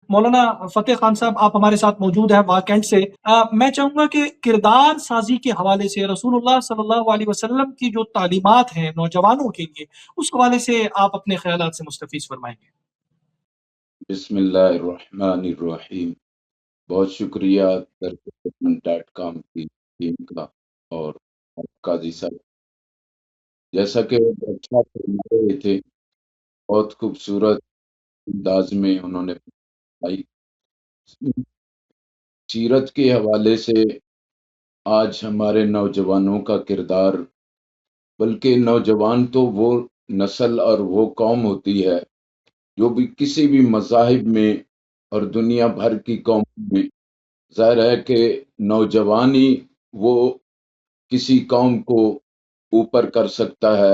مولانا فتح خان صاحب آپ ہمارے ساتھ موجود ہیں واہ کینٹ سے۔ میں چاہوں گا کہ کردار سازی کے حوالے سے رسول اللہ صلی اللہ علیہ وسلم کی جو تعلیمات ہیں نوجوانوں کے لیے، اس حوالے سے آپ اپنے خیالات سے مستفیض فرمائیں گے۔ بسم اللہ الرحمن الرحیم۔ بہت شکریہ درس.com کی ٹیم کا اور قاضی صاحب، جیسا کہ اچھا فرما رہے تھے، بہت خوبصورت انداز میں انہوں نے بتائی۔ سیرت کے حوالے سے آج ہمارے نوجوانوں کا کردار، بلکہ نوجوان تو وہ نسل اور وہ قوم ہوتی ہے جو بھی کسی بھی مذاہب میں اور دنیا بھر کی قوم میں ظاہر ہے کہ نوجوان ہی وہ کسی قوم کو اوپر کر سکتا ہے،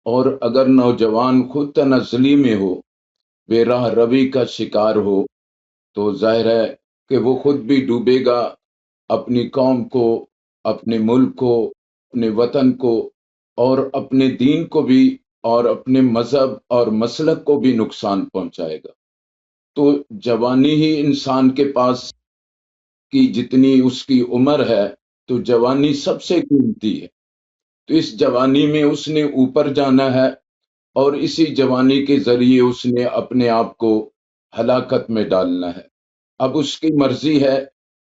اور اگر نوجوان خود تنزلی میں ہو، بے راہ روی کا شکار ہو، تو ظاہر ہے کہ وہ خود بھی ڈوبے گا، اپنی قوم کو، اپنے ملک کو، اپنے وطن کو اور اپنے دین کو بھی اور اپنے مذہب اور مسلک کو بھی نقصان پہنچائے گا۔ تو جوانی ہی انسان کے پاس کی جتنی اس کی عمر ہے، تو جوانی سب سے قیمتی ہے، تو اس جوانی میں اس نے اوپر جانا ہے، اور اسی جوانی کے ذریعے اس نے اپنے آپ کو ہلاکت میں ڈالنا ہے۔ اب اس کی مرضی ہے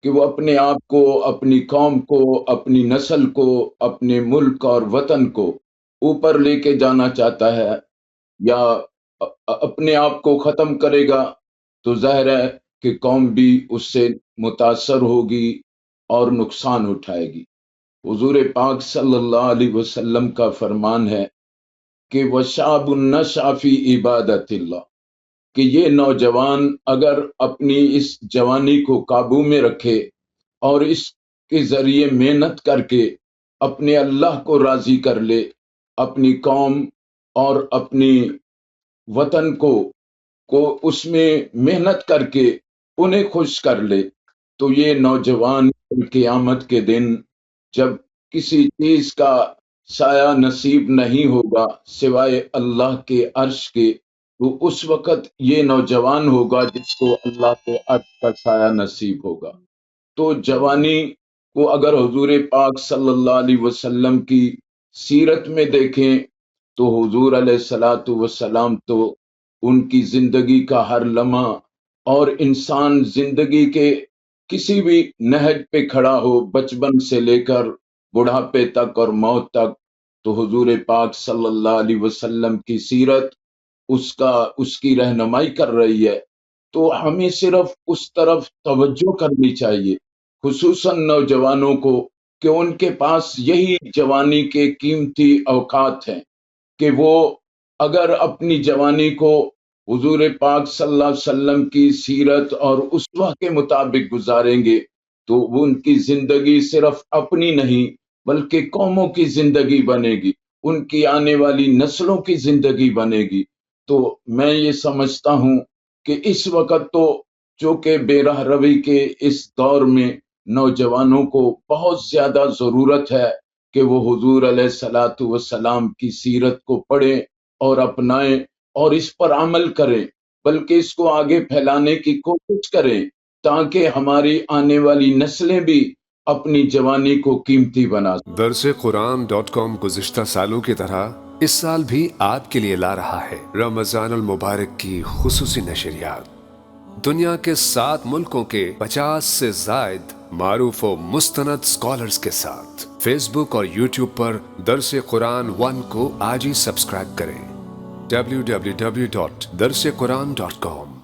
کہ وہ اپنے آپ کو، اپنی قوم کو، اپنی نسل کو، اپنے ملک اور وطن کو اوپر لے کے جانا چاہتا ہے، یا اپنے آپ کو ختم کرے گا، تو ظاہر ہے کہ قوم بھی اس سے متاثر ہوگی اور نقصان اٹھائے گی۔ حضور پاک صلی اللہ علیہ وسلم کا فرمان ہے کہ وَشَابٌ نَشَأَ فِی عِبَادَتِ اللہ، کہ یہ نوجوان اگر اپنی اس جوانی کو قابو میں رکھے اور اس کے ذریعے محنت کر کے اپنے اللہ کو راضی کر لے، اپنی قوم اور اپنی وطن کو اس میں محنت کر کے انہیں خوش کر لے، تو یہ نوجوان قیامت کے دن جب کسی چیز کا سایہ نصیب نہیں ہوگا سوائے اللہ کے عرش کے، تو اس وقت یہ نوجوان ہوگا جس کو اللہ کے عرش کا سایہ نصیب ہوگا۔ تو جوانی کو اگر حضور پاک صلی اللہ علیہ وسلم کی سیرت میں دیکھیں تو حضور علیہ الصلاۃ والسلام تو ان کی زندگی کا ہر لمحہ، اور انسان زندگی کے کسی بھی نہج پہ کھڑا ہو، بچپن سے لے کر بڑھاپے تک اور موت تک، تو حضور پاک صلی اللہ علیہ وسلم کی سیرت اس کی رہنمائی کر رہی ہے۔ تو ہمیں صرف اس طرف توجہ کرنی چاہیے، خصوصاً نوجوانوں کو، کہ ان کے پاس یہی جوانی کے قیمتی اوقات ہیں کہ وہ اگر اپنی جوانی کو حضور پاک صلی اللہ علیہ وسلم کی سیرت اور اسوہ کے مطابق گزاریں گے، تو وہ ان کی زندگی صرف اپنی نہیں بلکہ قوموں کی زندگی بنے گی، ان کی آنے والی نسلوں کی زندگی بنے گی۔ تو میں یہ سمجھتا ہوں کہ اس وقت تو چونکہ بے راہ روی کے اس دور میں نوجوانوں کو بہت زیادہ ضرورت ہے کہ وہ حضور علیہ الصلاۃ والسلام کی سیرت کو پڑھیں اور اپنائیں اور اس پر عمل کریں، بلکہ اس کو آگے پھیلانے کی کوشش کریں، تاکہ ہماری آنے والی نسلیں بھی اپنی جوانی کو قیمتی بنا سکیں۔ درسقرآن.com گزشتہ سالوں کی طرح اس سال بھی آپ کے لیے لا رہا ہے رمضان المبارک کی خصوصی نشریات۔ دنیا کے 7 ملکوں کے 50 سے زائد معروف و مستند اسکالرز کے ساتھ فیس بک اور یوٹیوب پر درس قرآن 1 کو آج ہی سبسکرائب کریں۔ www.darsequran.com